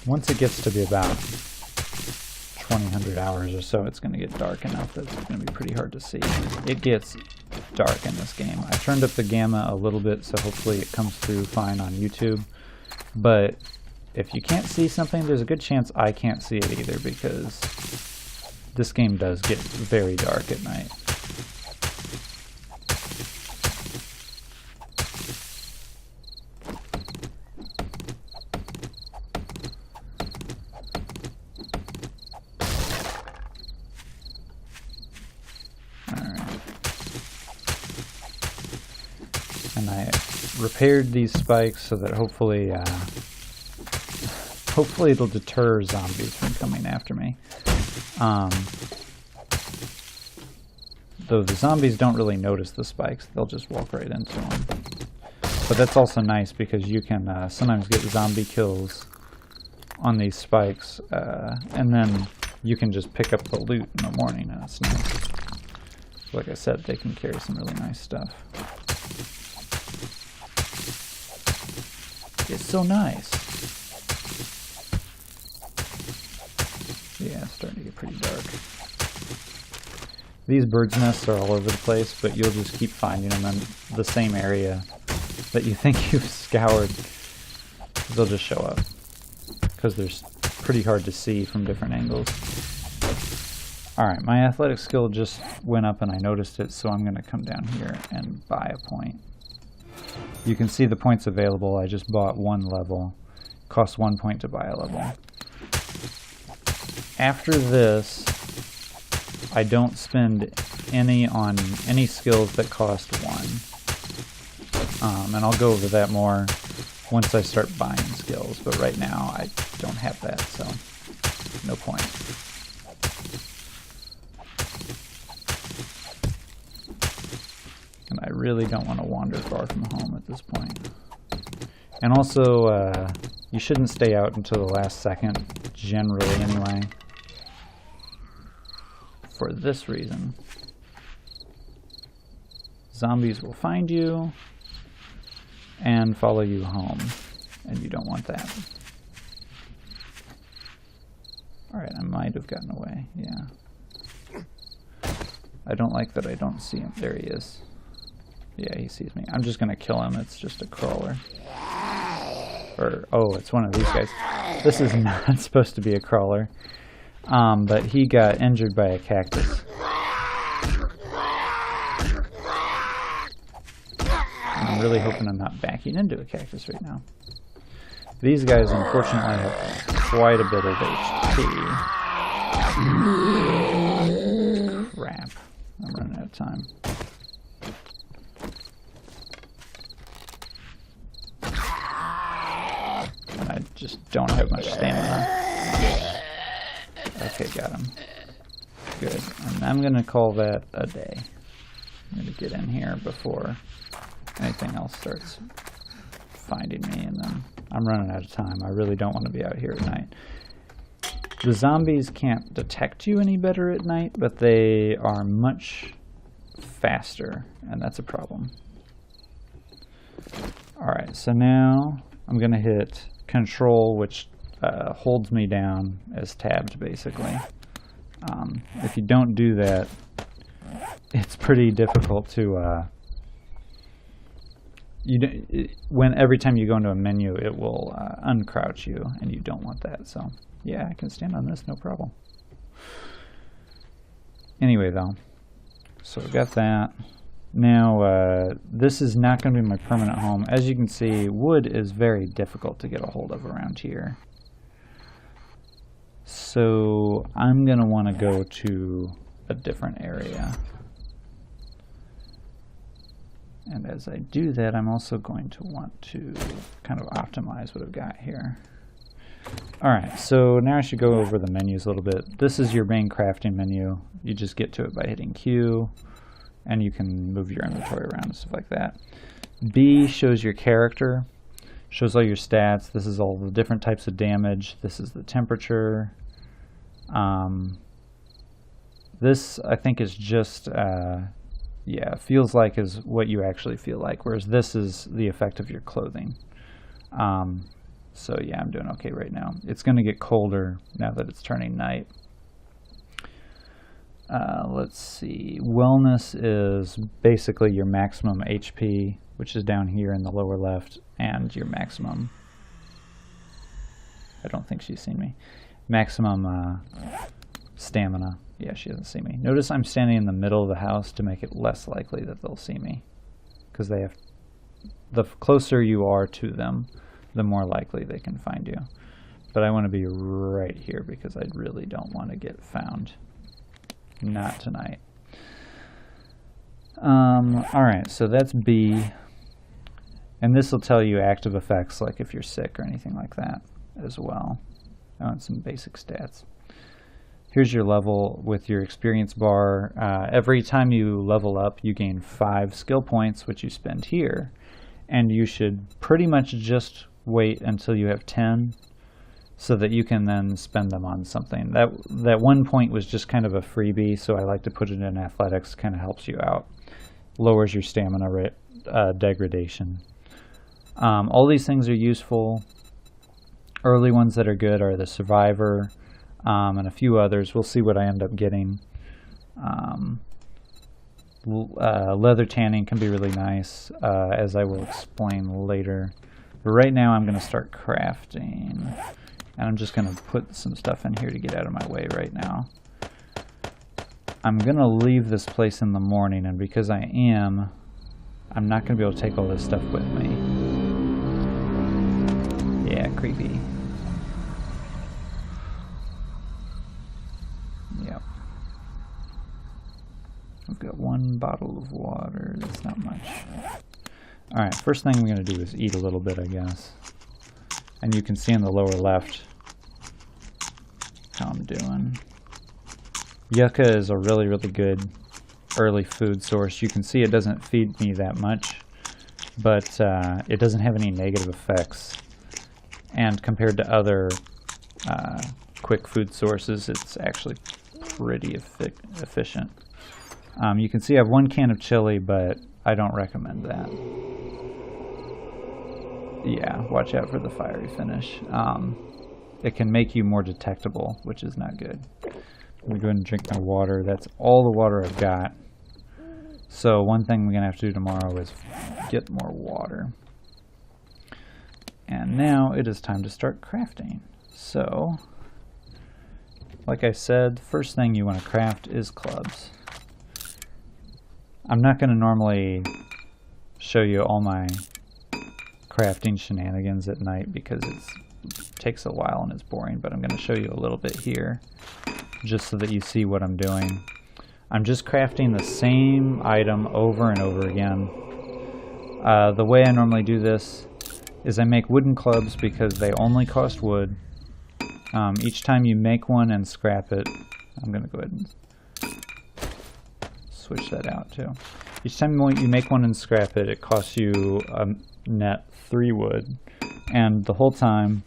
Once it gets to be about 2000 hours or so, it's going to get dark enough that it's going to be pretty hard to see. It gets dark in this game. I turned up the gamma a little bit, so hopefully it comes through fine on YouTube. But if you can't see something, there's a good chance I can't see it either, because this game does get very dark at night. And I repaired these spikes so that hopefully it'll deter zombies from coming after me. Though the zombies don't really notice the spikes, they'll just walk right into them. But that's also nice because you can sometimes get zombie kills on these spikes, and then you can just pick up the loot in the morning, and it's nice. Like I said, they can carry some really nice stuff. It's so nice. Yeah, it's starting to get pretty dark. These birds' nests are all over the place, but you'll just keep finding them in the same area that you think you've scoured. They'll just show up, because they're pretty hard to see from different angles. Alright, my athletic skill just went up and I noticed it, so I'm going to come down here and buy a point. You can see the points available. I just bought one level. It costs 1 point to buy a level. After this, I don't spend any on any skills that cost 1. And I'll go over that more once I start buying skills, but right now I don't have that, so no point. And I really don't want to wander far from home at this point. And also, you shouldn't stay out until the last second, generally anyway. For this reason. Zombies will find you and follow you home, and you don't want that. Alright, I might have gotten away, yeah. I don't like that I don't see him. There he is. Yeah, he sees me. I'm just gonna kill him. It's just a crawler. Or, oh, it's one of these guys. This is not supposed to be a crawler. But he got injured by a cactus. And I'm really hoping I'm not backing into a cactus right now. These guys, unfortunately, have quite a bit of HP. Crap. I'm running out of time. And I just don't have much stamina. Okay, got him. Good. And I'm going to call that a day. I'm going to get in here before anything else starts finding me, and then I'm running out of time. I really don't want to be out here at night. The zombies can't detect you any better at night, but they are much faster, and that's a problem. Alright, so now I'm going to hit Control, which holds me down as tabbed, basically. If you don't do that, it's pretty difficult to every time you go into a menu, it will uncrouch you, and you don't want that. So yeah, I can stand on this, no problem. Anyway, though, so we got that. Now this is not going to be my permanent home. As you can see, wood is very difficult to get a hold of around here. So I'm going to want to go to a different area. And as I do that, I'm also going to want to kind of optimize what I've got here. Alright, so now I should go over the menus a little bit. This is your main crafting menu. You just get to it by hitting Q, and you can move your inventory around and stuff like that. B shows your character, shows all your stats. This is all the different types of damage. This is the temperature. This, I think, is just, yeah, feels like is what you actually feel like, whereas this is the effect of your clothing. So yeah, I'm doing okay right now. It's going to get colder now that it's turning night. Let's see. Wellness is basically your maximum HP, which is down here in the lower left, and your maximum. I don't think she's seen me. Maximum stamina. Yeah, she doesn't see me. Notice I'm standing in the middle of the house to make it less likely that they'll see me, because they have. The closer you are to them, the more likely they can find you. But I want to be right here because I really don't want to get found. Not tonight. Alright, so that's B. And this will tell you active effects, like if you're sick or anything like that as well. I want some basic stats. Here's your level with your experience bar. Every time you level up, you gain 5 skill points, which you spend here. And you should pretty much just wait until you have 10 so that you can then spend them on something. That 1 point was just kind of a freebie, so I like to put it in athletics. Kind of helps you out. Lowers your stamina rate, degradation. All these things are useful. Early ones that are good are the survivor and a few others. We'll see what I end up getting. Leather tanning can be really nice, as I will explain later. But right now I'm going to start crafting. And I'm just going to put some stuff in here to get out of my way right now. I'm going to leave this place in the morning, and because I'm not going to be able to take all this stuff with me. Yeah, creepy. Yep. I've got 1 bottle of water. That's not much. Alright, first thing I'm going to do is eat a little bit, I guess. And you can see in the lower left how I'm doing. Yucca is a really, really good early food source. You can see it doesn't feed me that much, but it doesn't have any negative effects. And compared to other quick food sources, it's actually pretty efficient. You can see I have 1 can of chili, but I don't recommend that. Yeah, watch out for the fiery finish. It can make you more detectable, which is not good. I'm going to go ahead and drink my water. That's all the water I've got. So one thing we're going to have to do tomorrow is get more water. And now it is time to start crafting. So, like I said, the first thing you want to craft is clubs. I'm not going to normally show you all my crafting shenanigans at night because it takes a while and it's boring, but I'm going to show you a little bit here just so that you see what I'm doing. I'm just crafting the same item over and over again. The way I normally do this is I make wooden clubs because they only cost wood. Each time you make one and scrap it, I'm going to go ahead and switch that out too. Each time you make one and scrap it, it costs you a net 3 wood. And the whole time,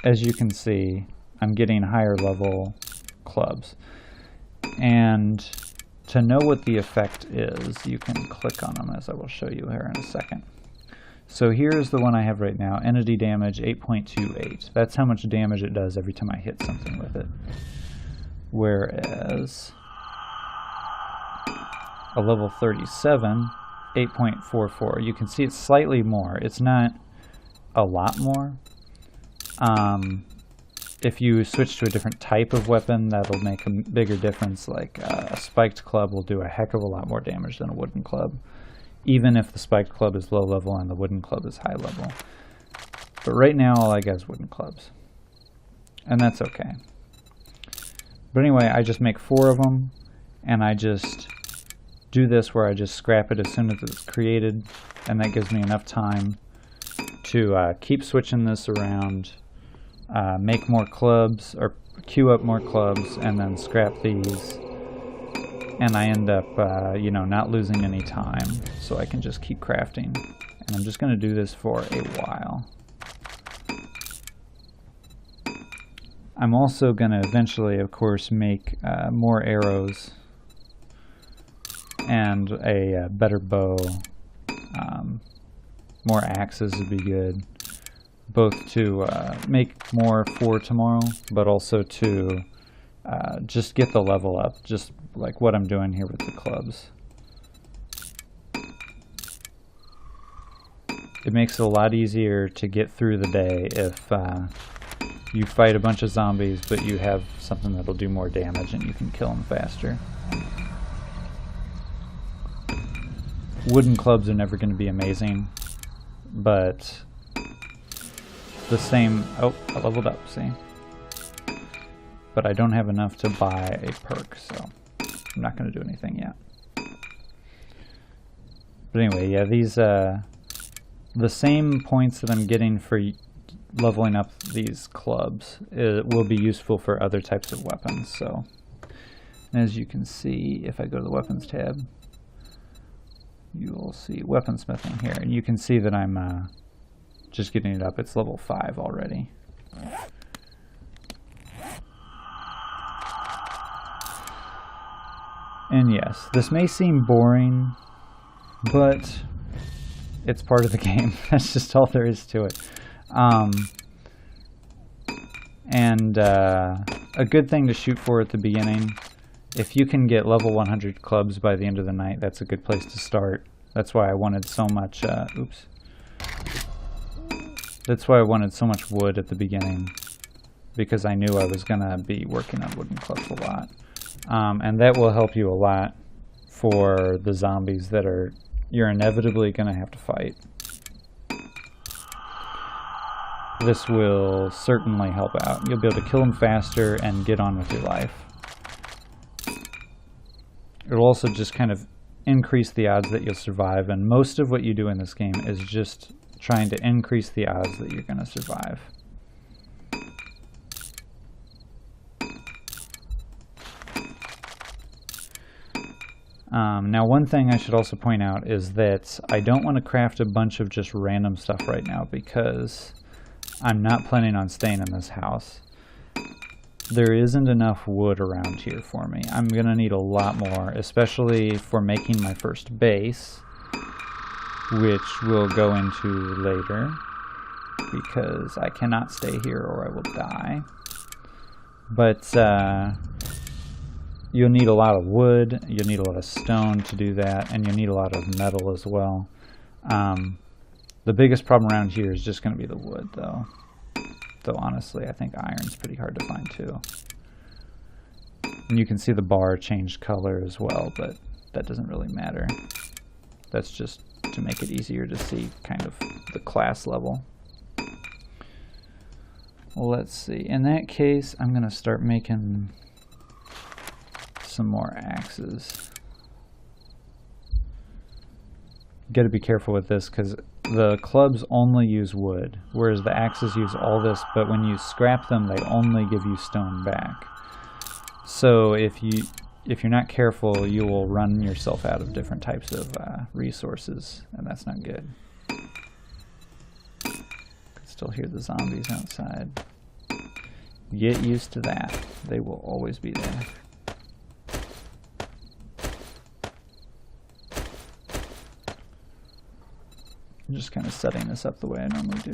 as you can see, I'm getting higher level clubs. And to know what the effect is, you can click on them, as I will show you here in a second. So here's the one I have right now, entity damage 8.28. That's how much damage it does every time I hit something with it. Whereas a level 37, 8.44. You can see it's slightly more. It's not a lot more. If you switch to a different type of weapon, that'll make a bigger difference. Like a spiked club will do a heck of a lot more damage than a wooden club, even if the spiked club is low level and the wooden club is high level. But right now all I got is wooden clubs, and that's okay. But anyway, I just make 4 of them, and I just do this where I just scrap it as soon as it's created, and that gives me enough time to keep switching this around, make more clubs, or queue up more clubs, and then scrap these, and I end up you know, not losing any time, so I can just keep crafting. And I'm just going to do this for a while. I'm also going to eventually, of course, make more arrows and a better bow. More axes would be good. both to make more for tomorrow, but also to just get the level up, just like what I'm doing here with the clubs. It makes it a lot easier to get through the day if you fight a bunch of zombies, but you have something that'll do more damage and you can kill them faster. Wooden clubs are never going to be amazing, but the same... Oh, I leveled up, see? But I don't have enough to buy a perk, so I'm not going to do anything yet. But anyway, yeah, these... the same points that I'm getting for leveling up these clubs will be useful for other types of weapons. So, as you can see, if I go to the weapons tab, you will see weaponsmithing here, and you can see that I'm just getting it up. It's level 5 already. And yes, this may seem boring, but it's part of the game. That's just all there is to it. A good thing to shoot for at the beginning, if you can get level 100 clubs by the end of the night, that's a good place to start. That's why I wanted so much, That's why I wanted so much wood at the beginning, because I knew I was going to be working on wooden clubs a lot. And that will help you a lot for the zombies that you're inevitably going to have to fight. This will certainly help out. You'll be able to kill them faster and get on with your life. It will also just kind of increase the odds that you'll survive, and most of what you do in this game is just trying to increase the odds that you're going to survive. Now, one thing I should also point out is that I don't want to craft a bunch of just random stuff right now, because I'm not planning on staying in this house. There isn't enough wood around here for me. I'm going to need a lot more, especially for making my first base, which we'll go into later, because I cannot stay here or I will die. But you'll need a lot of wood, you'll need a lot of stone to do that, and you'll need a lot of metal as well. The biggest problem around here is just going to be the wood, though. Though honestly, I think iron's pretty hard to find too. And you can see the bar changed color as well, but that doesn't really matter. That's just to make it easier to see kind of the class level. Well, let's see. In that case, I'm going to start making some more axes. You got to be careful with this, because the clubs only use wood, whereas the axes use all this, but when you scrap them, they only give you stone back. So if you're not careful, you will run yourself out of different types of resources, and that's not good. Can still hear the zombies outside. Get used to that. They will always be there. I'm just kind of setting this up the way I normally do.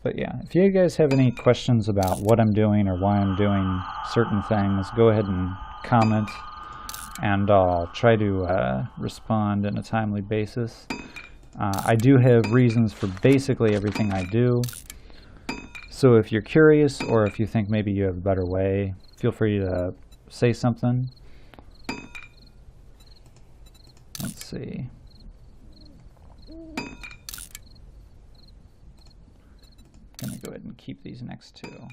But yeah, if you guys have any questions about what I'm doing or why I'm doing certain things, go ahead and comment, and I'll try to respond in a timely basis. I do have reasons for basically everything I do. So if you're curious, or if you think maybe you have a better way, feel free to say something. Let's see. I'm going to go ahead and keep these next two.